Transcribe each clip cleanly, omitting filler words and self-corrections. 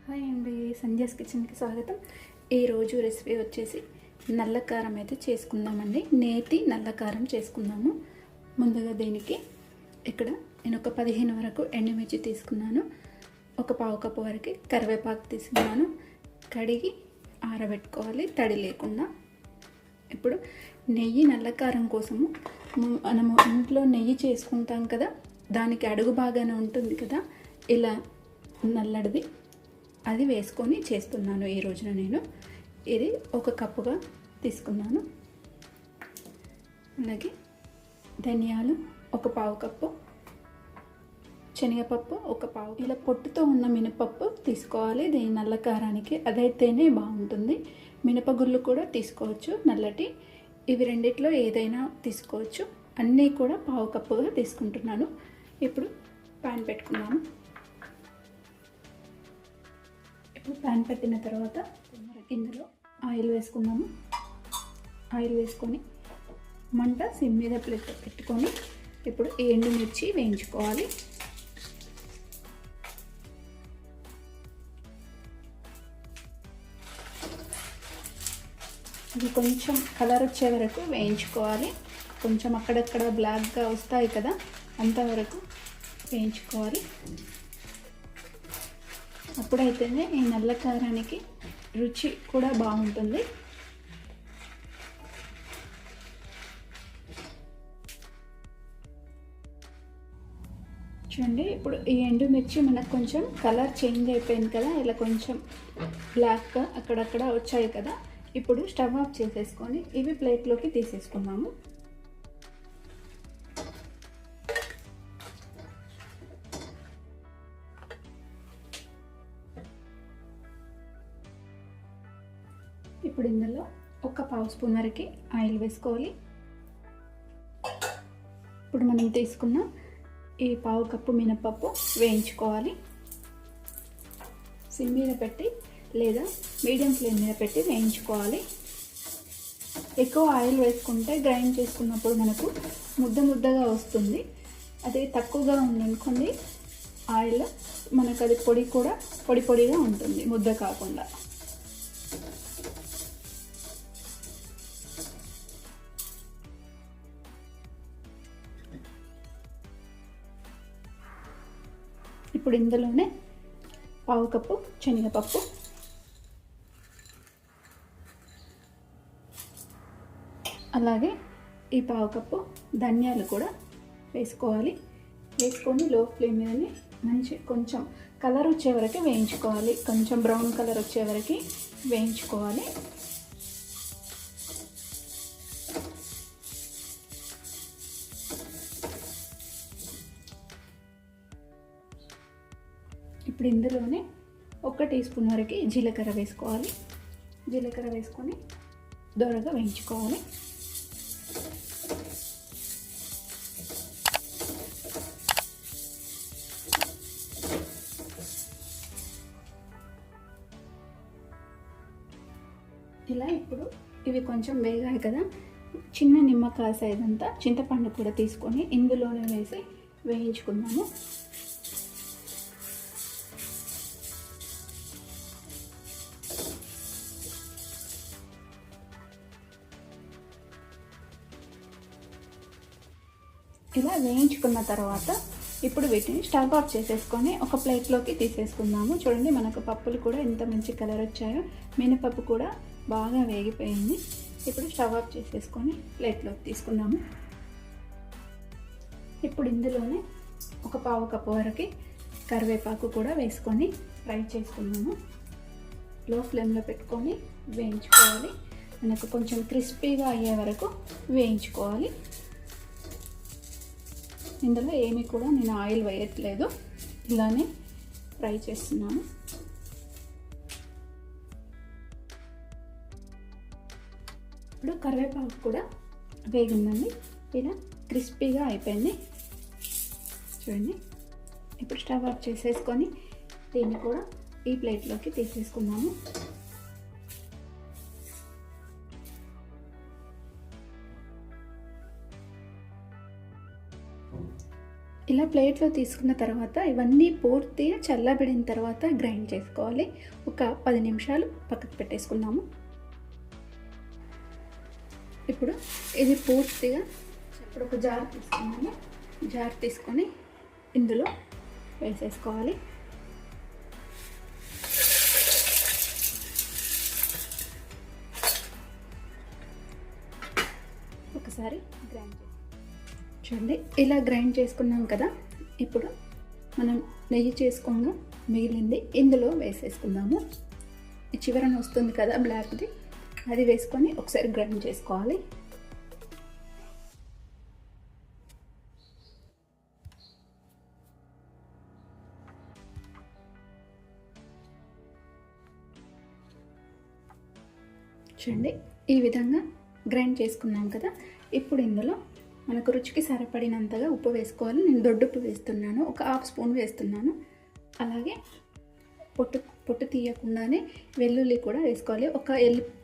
Hi అండి, సంధ్యాస్ కిచెన్కి స్వాగతం. ఈరోజు రెసిపీ వచ్చేసి నల్ల కారం అయితే చేసుకుందామండి. నేతి నల్ల కారం చేసుకుందాము. ముందుగా దీనికి ఇక్కడ నేను ఒక 15 వరకు ఎండుమిర్చి తీసుకున్నాను. ఒక పావు కప్పు వరకు కరివేపాకు తీసుకున్నాను. కడిగి ఆరబెట్టుకోవాలి తడి లేకుండా. ఇప్పుడు నెయ్యి నల్ల కారం కోసము మనము ఇంట్లో నెయ్యి చేసుకుంటాం కదా, దానికి అడుగు బాగానే ఉంటుంది కదా, ఇలా నల్లడిది అది వేసుకొని చేస్తున్నాను ఈ రోజున. నేను ఇది ఒక కప్పుగా తీసుకున్నాను. అలాగే ధనియాలు ఒక పావు కప్పు, శనగపప్పు ఒక పావు, ఇలా పొట్టుతో ఉన్న మినపప్పు తీసుకోవాలి దీని నల్ల కారానికి, అదైతేనే బాగుంటుంది. మినపగుళ్ళు కూడా తీసుకోవచ్చు నల్లటి, ఇవి రెండిట్లో ఏదైనా తీసుకోవచ్చు. అన్నీ కూడా పావు కప్పుగా తీసుకుంటున్నాను. ఇప్పుడు ప్యాన్ పెట్టుకున్నాను. ఇప్పుడు ప్యాన్ పెట్టిన తర్వాత ఇందులో ఆయిల్ వేసుకున్నాము. ఆయిల్ వేసుకొని మంట సిమ్ మీద పెట్టుకొని ఇప్పుడు ఎండుమిర్చి వేయించుకోవాలి. ఇది కొంచెం కలర్ వచ్చే వరకు వేయించుకోవాలి. కొంచెం అక్కడక్కడ బ్లాక్గా వస్తాయి కదా, అంతవరకు వేయించుకోవాలి. అప్పుడైతేనే ఈ నల్ల కారానికి రుచి కూడా బాగుంటుంది. చూడండి, ఇప్పుడు ఈ ఎండుమిర్చి మనకు కొంచెం కలర్ చేంజ్ అయిపోయింది కదా, ఇలా కొంచెం బ్లాక్గా అక్కడక్కడ వచ్చాయి కదా. ఇప్పుడు స్టవ్ ఆఫ్ చేసేసుకొని ఇవి ప్లేట్లోకి తీసేసుకున్నాము. ఇప్పుడు ఇందులో ఒక పావు స్పూన్ వరకు ఆయిల్ వేసుకోవాలి. ఇప్పుడు మనం తీసుకున్న ఈ పావు కప్పు మినపప్పు వేయించుకోవాలి. సిమ్ మీద పెట్టి లేదా మీడియం ఫ్లేమ్ మీద పెట్టి వేయించుకోవాలి. ఎక్కువ ఆయిల్ వేసుకుంటే గ్రైండ్ చేసుకున్నప్పుడు మనకు ముద్దగా వస్తుంది. అదే తక్కువగా ఉందనుకోండి ఆయిల్, మనకు అది పొడిగా ఉంటుంది, ముద్ద కాకుండా. ఇప్పుడు ఇందులోనే పావు కప్పు శనగపప్పు, అలాగే ఈ పావు కప్పు ధనియాలు కూడా వేసుకోవాలి. వేసుకొని లో ఫ్లేమ్ మీదనే కొంచెం కలర్ వచ్చే వరకు వేయించుకోవాలి. కొంచెం బ్రౌన్ కలర్ వచ్చే వరకు వేయించుకోవాలి. ఇప్పుడు ఇందులోనే 1 టీ స్పూన్ వరకు జీలకర్ర వేసుకోవాలి. జీలకర్ర వేసుకొని దోరగా వేయించుకోవాలి. ఇలా ఇప్పుడు ఇవి కొంచెం వేగాయి కదా, చిన్న నిమ్మకాయ సైజ్ అంతా చింతపండు కూడా తీసుకొని ఇందులోనే వేసి వేయించుకుందాము. ఇలా వేయించుకున్న తర్వాత ఇప్పుడు వీటిని స్టవ్ ఆఫ్ చేసేసుకొని ఒక ప్లేట్లోకి తీసేసుకుందాము. చూడండి, మనకు పప్పులు కూడా ఎంత మంచి కలర్ వచ్చాయో, మినపప్పు కూడా బాగా వేగిపోయింది. ఇప్పుడు స్టవ్ ఆఫ్ చేసేసుకొని ప్లేట్లోకి తీసుకుందాము. ఇప్పుడు ఇందులోనే ఒక పావు కప్పు వరకు కరివేపాకు కూడా వేసుకొని ఫ్రై చేసుకుందాము. లో ఫ్లేమ్లో పెట్టుకొని వేయించుకోవాలి. మనకు కొంచెం క్రిస్పీగా అయ్యే వరకు వేయించుకోవాలి. ఇందులో ఏమీ కూడా నేను ఆయిల్ వేయట్లేదు, ఇలానే ఫ్రై చేస్తున్నాను. ఇప్పుడు కరివేపాకు కూడా వేగిందండి, ఇలా క్రిస్పీగా అయిపోయింది. చూడండి, ఇప్పుడు స్టవ్ ఆఫ్ చేసేసుకొని దీన్ని కూడా ఈ ప్లేట్లోకి తీసేసుకున్నాము. ఇలా ప్లేట్లో తీసుకున్న తర్వాత ఇవన్నీ పూర్తిగా చల్లబడిన తర్వాత గ్రైండ్ చేసుకోవాలి. ఒక 10 నిమిషాలు పక్కకు పెట్టేసుకుందాము. ఇప్పుడు ఇది పూర్తిగా ఇప్పుడు ఒక జార్ తీసుకున్నాము. జార్ తీసుకొని ఇందులో వేసేసుకోవాలి. ఒకసారి గ్రైండ్ చూడండి, ఇలా గ్రైండ్ చేసుకున్నాం కదా. ఇప్పుడు మనం నెయ్యి చేసుకోగా మిగిలింది ఇందులో వేసేసుకుందాము. ఈ చివరన వస్తుంది కదా బ్లాక్ది, అది వేసుకొని ఒకసారి గ్రైండ్ చేసుకోవాలి. చూడండి, ఈ విధంగా గ్రైండ్ చేసుకున్నాం కదా. ఇప్పుడు ఇందులో మనకు రుచికి సరిపడినంతగా ఉప్పు వేసుకోవాలి. నేను దొడ్డుప్పు వేస్తున్నాను, ఒక 1/2 స్పూన్ వేస్తున్నాను. అలాగే పొట్టు తీయకుండానే వెల్లుల్లి కూడా వేసుకోవాలి. ఒక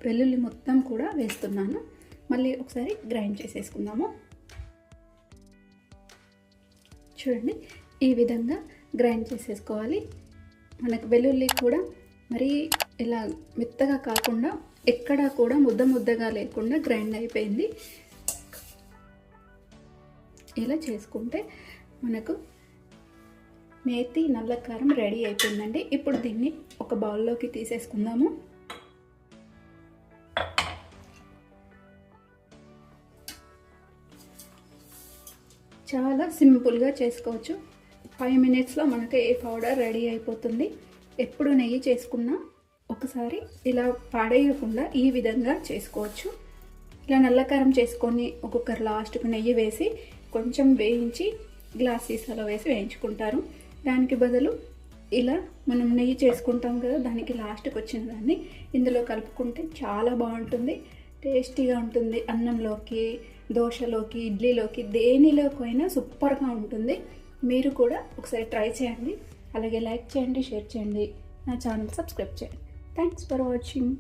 వెల్లుల్లి మొత్తం కూడా వేస్తున్నాను. మళ్ళీ ఒకసారి గ్రైండ్ చేసేసుకుందాము. చూడండి, ఈ విధంగా గ్రైండ్ చేసేసుకోవాలి. మనకు వెల్లుల్లి కూడా మరీ ఇలా మెత్తగా కాకుండా ఎక్కడా కూడా ముద్దగా లేకుండా గ్రైండ్ అయిపోయింది. ఇలా చేసుకుంటే మనకు నేతి నల్ల కారం రెడీ అయిపోయిందండి. ఇప్పుడు దీన్ని ఒక బౌల్లోకి తీసేసుకుందాము. చాలా సింపుల్గా చేసుకోవచ్చు. 5 మినిట్స్లో మనకి ఏ పౌడర్ రెడీ అయిపోతుంది. ఎప్పుడు నెయ్యి చేసుకున్నా ఒకసారి ఇలా పాడేయకుండా ఈ విధంగా చేసుకోవచ్చు. ఇలా నల్లకారం చేసుకొని ఒక్కొక్కరు లాస్ట్కు నెయ్యి వేసి కొంచెం వేయించి గ్లాస్ సీసాలో వేసి వేయించుకుంటారు. దానికి బదులు ఇలా మనం నెయ్యి చేసుకుంటాం కదా, దానికి లాస్ట్కి వచ్చిన దాన్ని ఇందులో కలుపుకుంటే చాలా బాగుంటుంది, టేస్టీగా ఉంటుంది. అన్నంలోకి, దోశలోకి, ఇడ్లీలోకి, దేనిలోకైనా సూపర్గా ఉంటుంది. మీరు కూడా ఒకసారి ట్రై చేయండి. అలాగే లైక్ చేయండి, షేర్ చేయండి, నా ఛానల్ సబ్స్క్రైబ్ చేయండి. Thanks for watching.